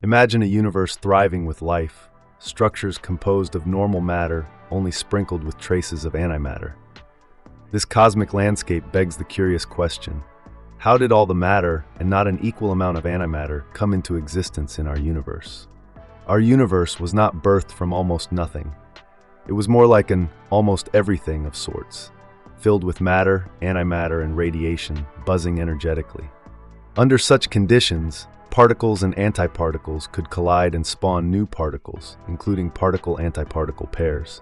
Imagine a universe thriving with life, structures composed of normal matter, only sprinkled with traces of antimatter. This cosmic landscape begs the curious question: how did all the matter, and not an equal amount of antimatter, come into existence in our universe? Our universe was not birthed from almost nothing. It was more like an almost everything of sorts, filled with matter, antimatter, and radiation, buzzing energetically. Under such conditions, particles and antiparticles could collide and spawn new particles, including particle-antiparticle pairs.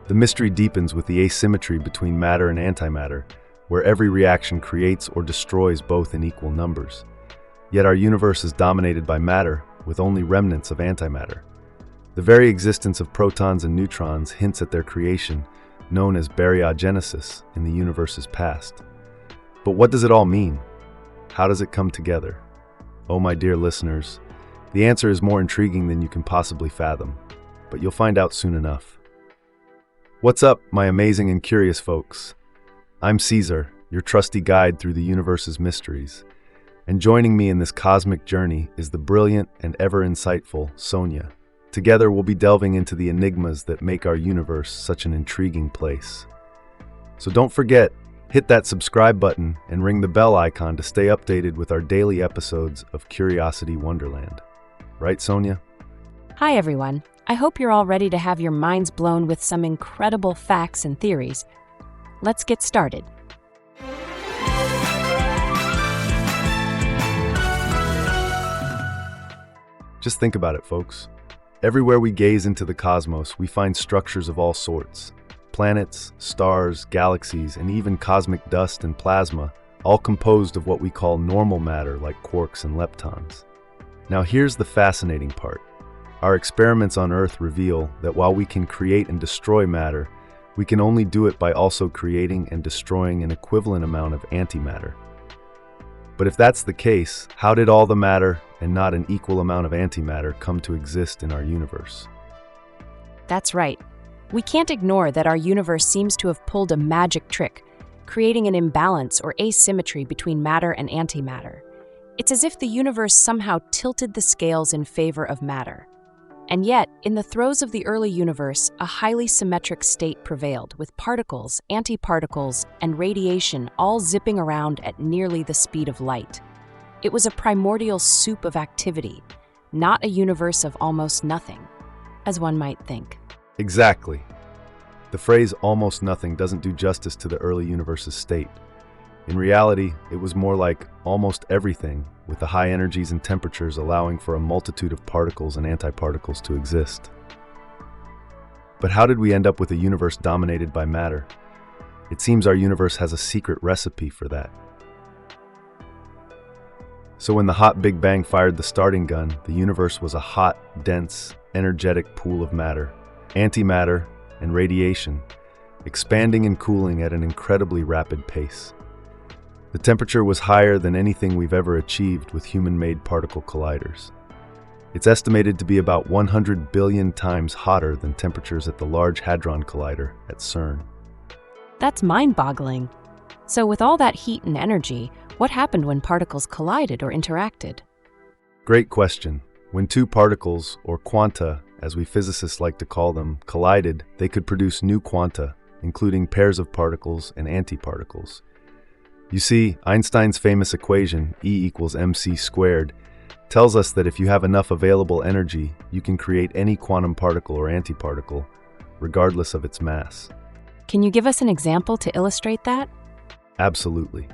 The mystery deepens with the asymmetry between matter and antimatter, where every reaction creates or destroys both in equal numbers. Yet our universe is dominated by matter, with only remnants of antimatter. The very existence of protons and neutrons hints at their creation, known as baryogenesis, in the universe's past. But what does it all mean? How does it come together? Oh, my dear listeners, the answer is more intriguing than you can possibly fathom, but you'll find out soon enough. What's up, my amazing and curious folks? I'm Caesar, your trusty guide through the universe's mysteries, and joining me in this cosmic journey is the brilliant and ever insightful Sonia. Together, we'll be delving into the enigmas that make our universe such an intriguing place. So don't forget, hit that subscribe button and ring the bell icon to stay updated with our daily episodes of Curiosity Wonderland. Right, Sonia? Hi, everyone. I hope you're all ready to have your minds blown with some incredible facts and theories. Let's get started. Just think about it, folks. Everywhere we gaze into the cosmos, we find structures of all sorts. Planets, stars, galaxies, and even cosmic dust and plasma, all composed of what we call normal matter like quarks and leptons. Now here's the fascinating part. Our experiments on Earth reveal that while we can create and destroy matter, we can only do it by also creating and destroying an equivalent amount of antimatter. But if that's the case, how did all the matter and not an equal amount of antimatter come to exist in our universe? That's right. We can't ignore that our universe seems to have pulled a magic trick, creating an imbalance or asymmetry between matter and antimatter. It's as if the universe somehow tilted the scales in favor of matter. And yet, in the throes of the early universe, a highly symmetric state prevailed, with particles, antiparticles, and radiation all zipping around at nearly the speed of light. It was a primordial soup of activity, not a universe of almost nothing, as one might think. Exactly. The phrase almost nothing doesn't do justice to the early universe's state. In reality, it was more like almost everything, with the high energies and temperatures allowing for a multitude of particles and antiparticles to exist. But how did we end up with a universe dominated by matter? It seems our universe has a secret recipe for that. So when the hot Big Bang fired the starting gun, the universe was a hot, dense, energetic pool of matter, antimatter, and radiation, expanding and cooling at an incredibly rapid pace. The temperature was higher than anything we've ever achieved with human-made particle colliders. It's estimated to be about 100 billion times hotter than temperatures at the Large Hadron Collider at CERN. That's mind-boggling. So with all that heat and energy, what happened when particles collided or interacted? Great question. When two particles, or quanta, as we physicists like to call them, collided, they could produce new quanta, including pairs of particles and antiparticles. You see, Einstein's famous equation, E equals mc squared, tells us that if you have enough available energy, you can create any quantum particle or antiparticle, regardless of its mass. Can you give us an example to illustrate that? Absolutely.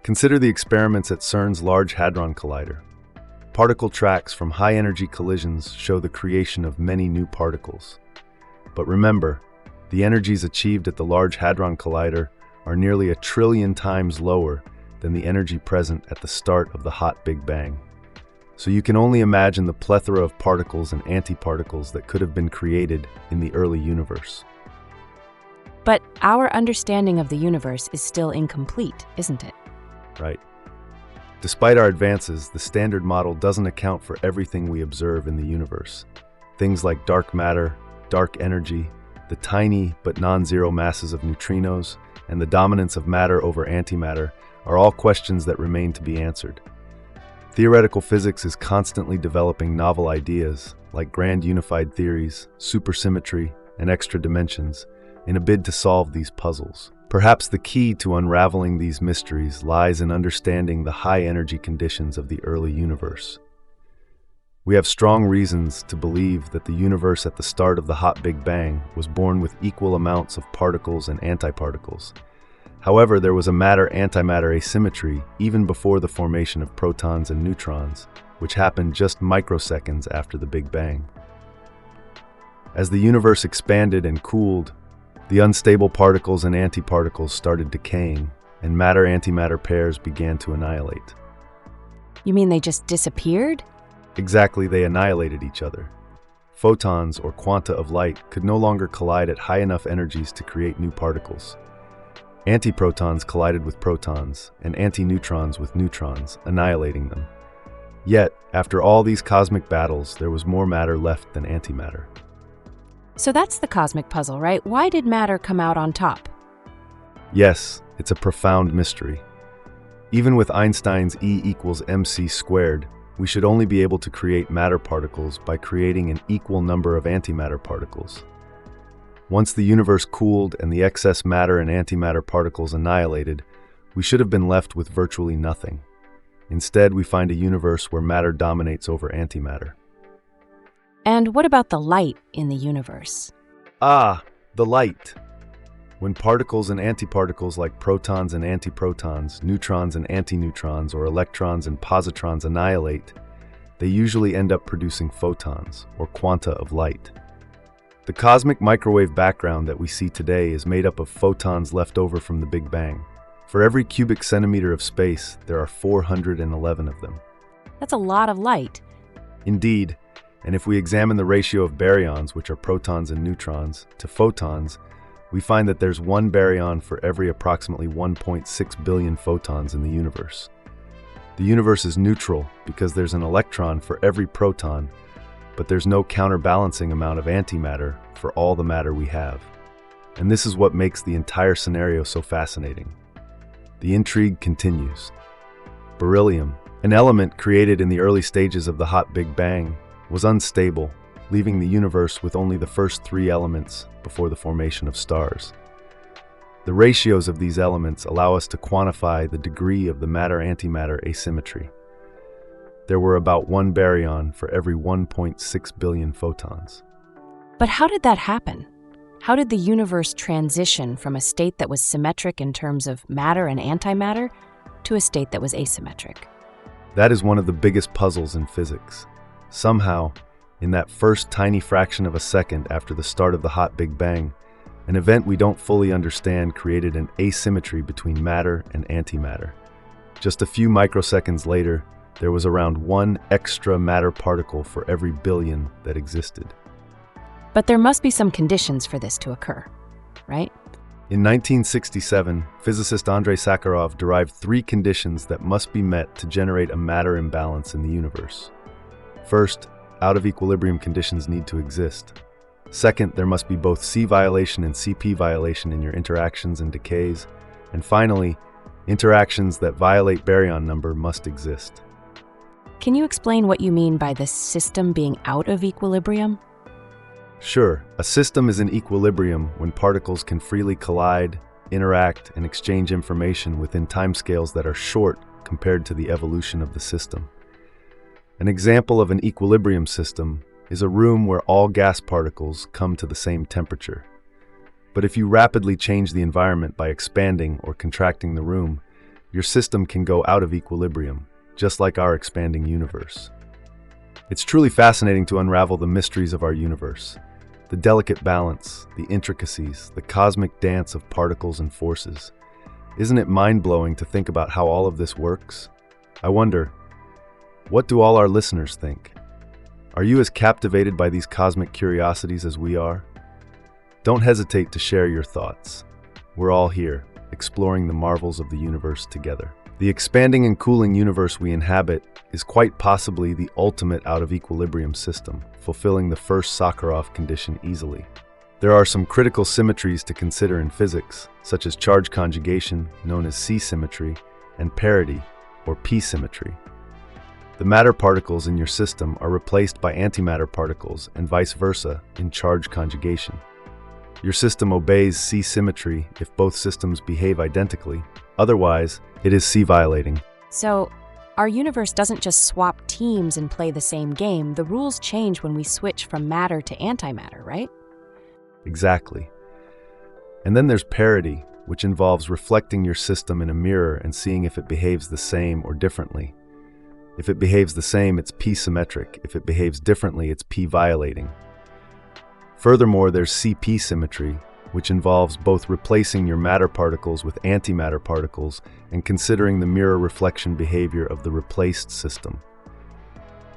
Consider the experiments at CERN's Large Hadron Collider. Particle tracks from high-energy collisions show the creation of many new particles. But remember, the energies achieved at the Large Hadron Collider are nearly 1 trillion times lower than the energy present at the start of the hot Big Bang. So you can only imagine the plethora of particles and antiparticles that could have been created in the early universe. But our understanding of the universe is still incomplete, isn't it? Right. Despite our advances, the standard model doesn't account for everything we observe in the universe. Things like dark matter, dark energy, the tiny but non-zero masses of neutrinos, and the dominance of matter over antimatter are all questions that remain to be answered. Theoretical physics is constantly developing novel ideas, like grand unified theories, supersymmetry, and extra dimensions, in a bid to solve these puzzles. Perhaps the key to unraveling these mysteries lies in understanding the high-energy conditions of the early universe. We have strong reasons to believe that the universe at the start of the hot Big Bang was born with equal amounts of particles and antiparticles. However, there was a matter-antimatter asymmetry even before the formation of protons and neutrons, which happened just microseconds after the Big Bang. As the universe expanded and cooled, the unstable particles and antiparticles started decaying, and matter-antimatter pairs began to annihilate. You mean they just disappeared? Exactly, they annihilated each other. Photons, or quanta of light, could no longer collide at high enough energies to create new particles. Antiprotons collided with protons, and antineutrons with neutrons, annihilating them. Yet, after all these cosmic battles, there was more matter left than antimatter. So that's the cosmic puzzle, right? Why did matter come out on top? Yes, it's a profound mystery. Even with Einstein's E equals mc squared, we should only be able to create matter particles by creating an equal number of antimatter particles. Once the universe cooled and the excess matter and antimatter particles annihilated, we should have been left with virtually nothing. Instead, we find a universe where matter dominates over antimatter. And what about the light in the universe? Ah, the light. When particles and antiparticles like protons and antiprotons, neutrons and antineutrons, or electrons and positrons annihilate, they usually end up producing photons, or quanta of light. The cosmic microwave background that we see today is made up of photons left over from the Big Bang. For every cubic centimeter of space, there are 411 of them. That's a lot of light. Indeed, and if we examine the ratio of baryons, which are protons and neutrons, to photons, we find that there's one baryon for every approximately 1.6 billion photons in the universe. The universe is neutral because there's an electron for every proton, but there's no counterbalancing amount of antimatter for all the matter we have. And this is what makes the entire scenario so fascinating. The intrigue continues. Beryllium, an element created in the early stages of the hot Big Bang, was unstable, leaving the universe with only the first 3 elements before the formation of stars. The ratios of these elements allow us to quantify the degree of the matter-antimatter asymmetry. There were about 1 baryon for every 1.6 billion photons. But how did that happen? How did the universe transition from a state that was symmetric in terms of matter and antimatter to a state that was asymmetric? That is one of the biggest puzzles in physics. Somehow, in that first tiny fraction of a second after the start of the hot Big Bang, an event we don't fully understand created an asymmetry between matter and antimatter. Just a few microseconds later, there was around 1 extra matter particle for every billion that existed. But there must be some conditions for this to occur, right? In 1967, physicist Andrei Sakharov derived 3 conditions that must be met to generate a matter imbalance in the universe. First, out-of-equilibrium conditions need to exist. Second, there must be both C violation and CP violation in your interactions and decays. And finally, interactions that violate baryon number must exist. Can you explain what you mean by the system being out of equilibrium? Sure, a system is in equilibrium when particles can freely collide, interact, and exchange information within timescales that are short compared to the evolution of the system. An example of an equilibrium system is a room where all gas particles come to the same temperature. But if you rapidly change the environment by expanding or contracting the room, your system can go out of equilibrium, just like our expanding universe. It's truly fascinating to unravel the mysteries of our universe, the delicate balance, the intricacies, the cosmic dance of particles and forces. Isn't it mind-blowing to think about how all of this works? I wonder, what do all our listeners think? Are you as captivated by these cosmic curiosities as we are? Don't hesitate to share your thoughts. We're all here, exploring the marvels of the universe together. The expanding and cooling universe we inhabit is quite possibly the ultimate out-of-equilibrium system, fulfilling the first Sakharov condition easily. There are some critical symmetries to consider in physics, such as charge conjugation, known as C-symmetry, and parity, or P-symmetry. The matter particles in your system are replaced by antimatter particles and vice versa in charge conjugation. Your system obeys C symmetry if both systems behave identically. Otherwise, it is C violating. So, our universe doesn't just swap teams and play the same game. The rules change when we switch from matter to antimatter, right? Exactly. And then there's parity, which involves reflecting your system in a mirror and seeing if it behaves the same or differently. If it behaves the same, it's P symmetric. If it behaves differently, it's P violating. Furthermore, there's CP symmetry, which involves both replacing your matter particles with antimatter particles and considering the mirror reflection behavior of the replaced system.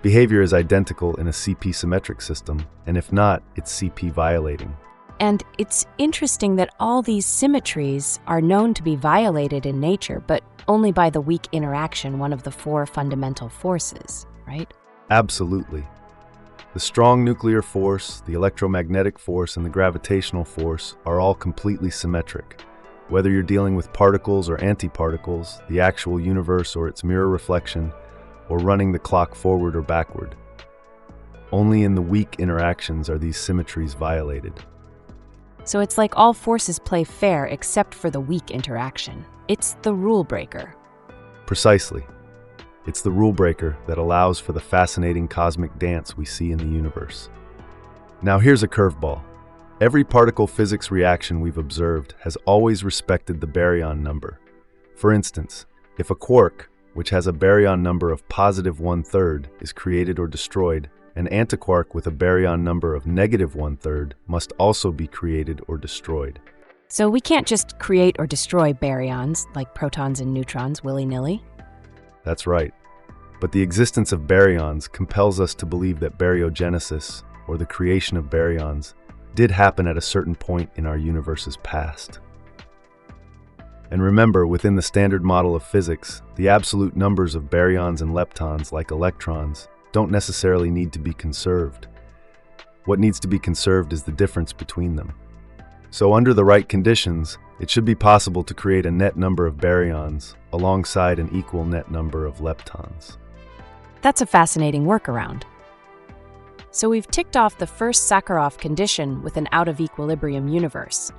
Behavior is identical in a CP symmetric system, and if not, it's CP violating. And it's interesting that all these symmetries are known to be violated in nature, but only by the weak interaction, one of the four fundamental forces, right? Absolutely. The strong nuclear force, the electromagnetic force, and the gravitational force are all completely symmetric. Whether you're dealing with particles or antiparticles, the actual universe or its mirror reflection, or running the clock forward or backward. Only in the weak interactions are these symmetries violated. So it's like all forces play fair except for the weak interaction. It's the rule breaker. Precisely. It's the rule breaker that allows for the fascinating cosmic dance we see in the universe. Now here's a curveball. Every particle physics reaction we've observed has always respected the baryon number. For instance, if a quark, which has a baryon number of positive 1/3, is created or destroyed, an antiquark with a baryon number of negative 1/3 must also be created or destroyed. So we can't just create or destroy baryons, like protons and neutrons, willy-nilly? That's right. But the existence of baryons compels us to believe that baryogenesis, or the creation of baryons, did happen at a certain point in our universe's past. And remember, within the standard model of physics, the absolute numbers of baryons and leptons, like electrons, don't necessarily need to be conserved. What needs to be conserved is the difference between them. So under the right conditions, it should be possible to create a net number of baryons alongside an equal net number of leptons. That's a fascinating workaround. So we've ticked off the first Sakharov condition with an out-of-equilibrium universe.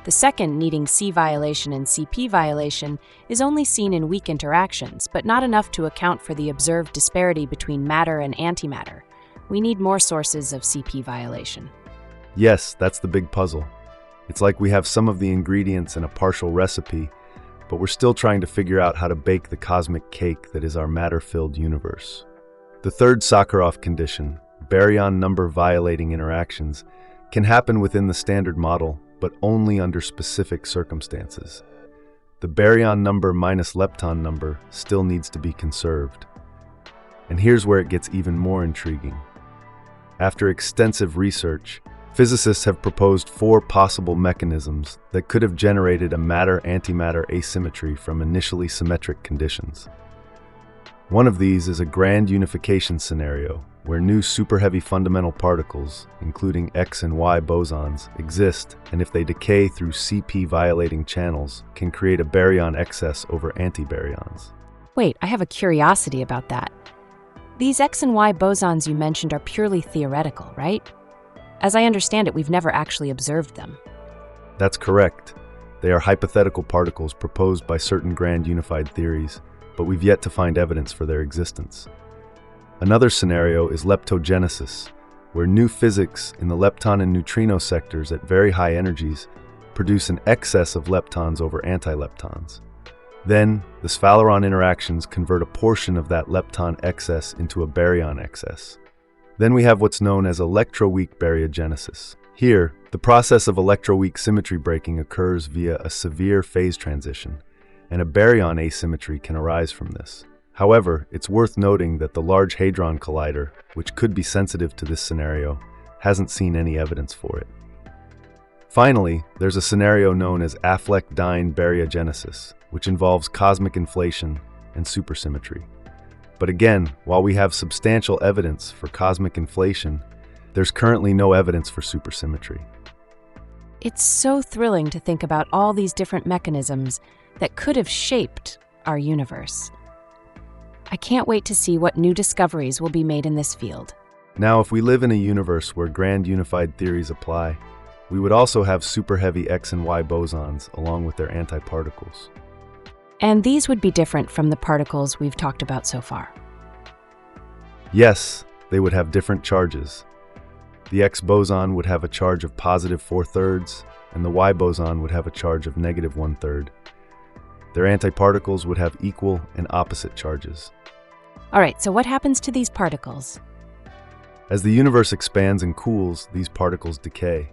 The second, needing C violation and CP violation, is only seen in weak interactions, but not enough to account for the observed disparity between matter and antimatter. We need more sources of CP violation. Yes, that's the big puzzle. It's like we have some of the ingredients in a partial recipe, but we're still trying to figure out how to bake the cosmic cake that is our matter-filled universe. The third Sakharov condition, baryon number violating interactions, can happen within the standard model, but only under specific circumstances. The baryon number minus lepton number still needs to be conserved. And here's where it gets even more intriguing. After extensive research, physicists have proposed 4 possible mechanisms that could have generated a matter-antimatter asymmetry from initially symmetric conditions. One of these is a grand unification scenario where new super-heavy fundamental particles, including X and Y bosons, exist, and if they decay through CP-violating channels, can create a baryon excess over antibaryons. Wait, I have a curiosity about that. These X and Y bosons you mentioned are purely theoretical, right? As I understand it, we've never actually observed them. That's correct. They are hypothetical particles proposed by certain grand unified theories, but we've yet to find evidence for their existence. Another scenario is leptogenesis, where new physics in the lepton and neutrino sectors at very high energies produce an excess of leptons over antileptons. Then, the Sphaleron interactions convert a portion of that lepton excess into a baryon excess. Then we have what's known as electroweak baryogenesis. Here, the process of electroweak symmetry breaking occurs via a severe phase transition, and a baryon asymmetry can arise from this. However, it's worth noting that the Large Hadron Collider, which could be sensitive to this scenario, hasn't seen any evidence for it. Finally, there's a scenario known as Affleck-Dine baryogenesis, which involves cosmic inflation and supersymmetry. But again, while we have substantial evidence for cosmic inflation, there's currently no evidence for supersymmetry. It's so thrilling to think about all these different mechanisms that could have shaped our universe. I can't wait to see what new discoveries will be made in this field. Now, if we live in a universe where grand unified theories apply, we would also have super heavy X and Y bosons along with their antiparticles. And these would be different from the particles we've talked about so far. Yes, they would have different charges. The X boson would have a charge of positive 4/3, and the Y boson would have a charge of negative 1/3. Their antiparticles would have equal and opposite charges. All right, so what happens to these particles? As the universe expands and cools, these particles decay.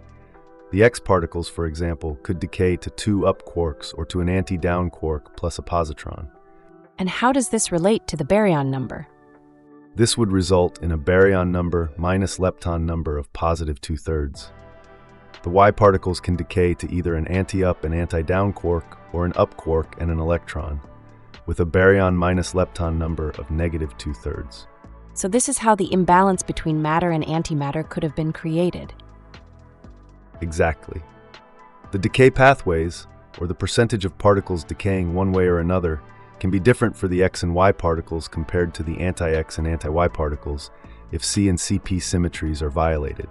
The X particles, for example, could decay to 2 up quarks or to an anti-down quark plus a positron. And how does this relate to the baryon number? This would result in a baryon number minus lepton number of positive 2/3. The Y particles can decay to either an anti-up and anti-down quark or an up quark and an electron, with a baryon minus lepton number of negative 2/3. So this is how the imbalance between matter and antimatter could have been created. Exactly. The decay pathways, or the percentage of particles decaying one way or another, can be different for the X and Y particles compared to the anti-X and anti-Y particles if C and CP symmetries are violated.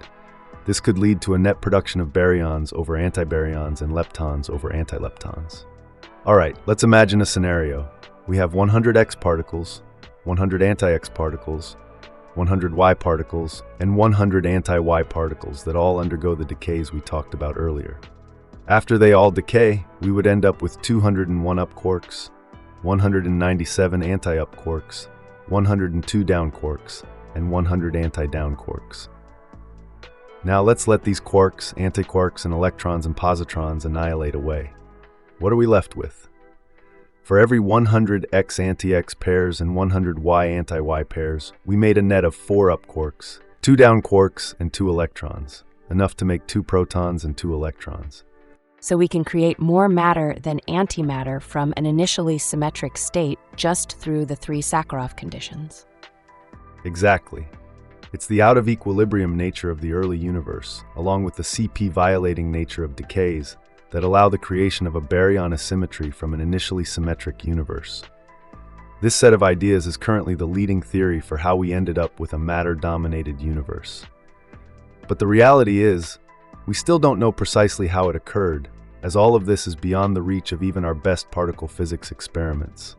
This could lead to a net production of baryons over antibaryons and leptons over antileptons. All right, let's imagine a scenario. We have 100 X particles, 100 anti-X particles, 100 Y particles, and 100 anti-Y particles that all undergo the decays we talked about earlier. After they all decay, we would end up with 201 up quarks, 197 anti-up quarks, 102 down quarks, and 100 anti-down quarks. Now let's let these quarks, antiquarks, and electrons and positrons annihilate away. What are we left with? For every 100 X anti-X pairs and 100 Y anti-Y pairs, we made a net of 4 up quarks, 2 down quarks, and 2 electrons, enough to make 2 protons and 2 electrons. So we can create more matter than antimatter from an initially symmetric state just through the 3 Sakharov conditions. Exactly. It's the out-of-equilibrium nature of the early universe, along with the CP-violating nature of decays, that allow the creation of a baryon asymmetry from an initially symmetric universe. This set of ideas is currently the leading theory for how we ended up with a matter-dominated universe. But the reality is, we still don't know precisely how it occurred, as all of this is beyond the reach of even our best particle physics experiments.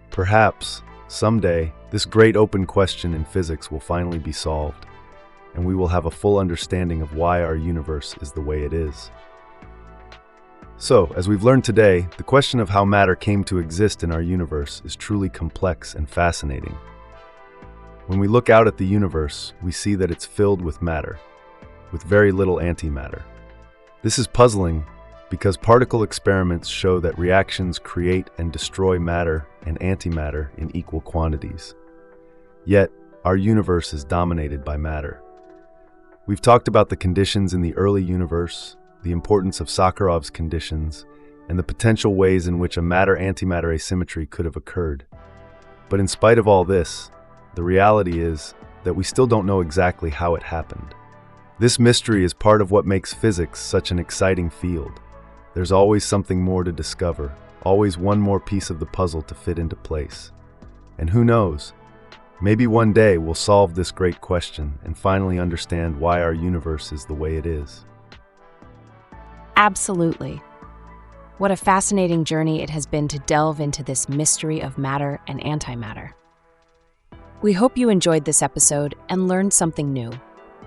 Perhaps, someday, this great open question in physics will finally be solved, and we will have a full understanding of why our universe is the way it is. So, as we've learned today, the question of how matter came to exist in our universe is truly complex and fascinating. When we look out at the universe, we see that it's filled with matter, with very little antimatter. This is puzzling because particle experiments show that reactions create and destroy matter and antimatter in equal quantities. Yet, our universe is dominated by matter. We've talked about the conditions in the early universe, the importance of Sakharov's conditions, and the potential ways in which a matter-antimatter asymmetry could have occurred. But in spite of all this, the reality is that we still don't know exactly how it happened. This mystery is part of what makes physics such an exciting field. There's always something more to discover, always one more piece of the puzzle to fit into place. And who knows, maybe one day we'll solve this great question and finally understand why our universe is the way it is. Absolutely. What a fascinating journey it has been to delve into this mystery of matter and antimatter. We hope you enjoyed this episode and learned something new.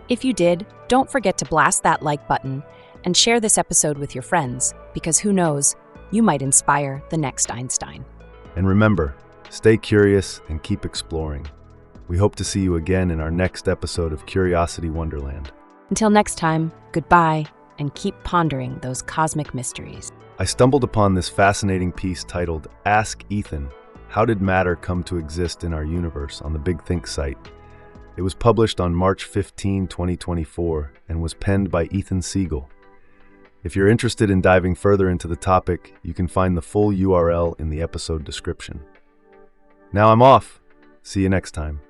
If you did, don't forget to blast that like button and share this episode with your friends, because who knows, you might inspire the next Einstein. And remember, stay curious and keep exploring. We hope to see you again in our next episode of Curiosity Wonderland. Until next time, goodbye, and keep pondering those cosmic mysteries. I stumbled upon this fascinating piece titled Ask Ethan, How Did Matter Come to Exist in Our Universe on the Big Think site. It was published on March 15, 2024, and was penned by Ethan Siegel. If you're interested in diving further into the topic, you can find the full URL in the episode description. Now I'm off. See you next time.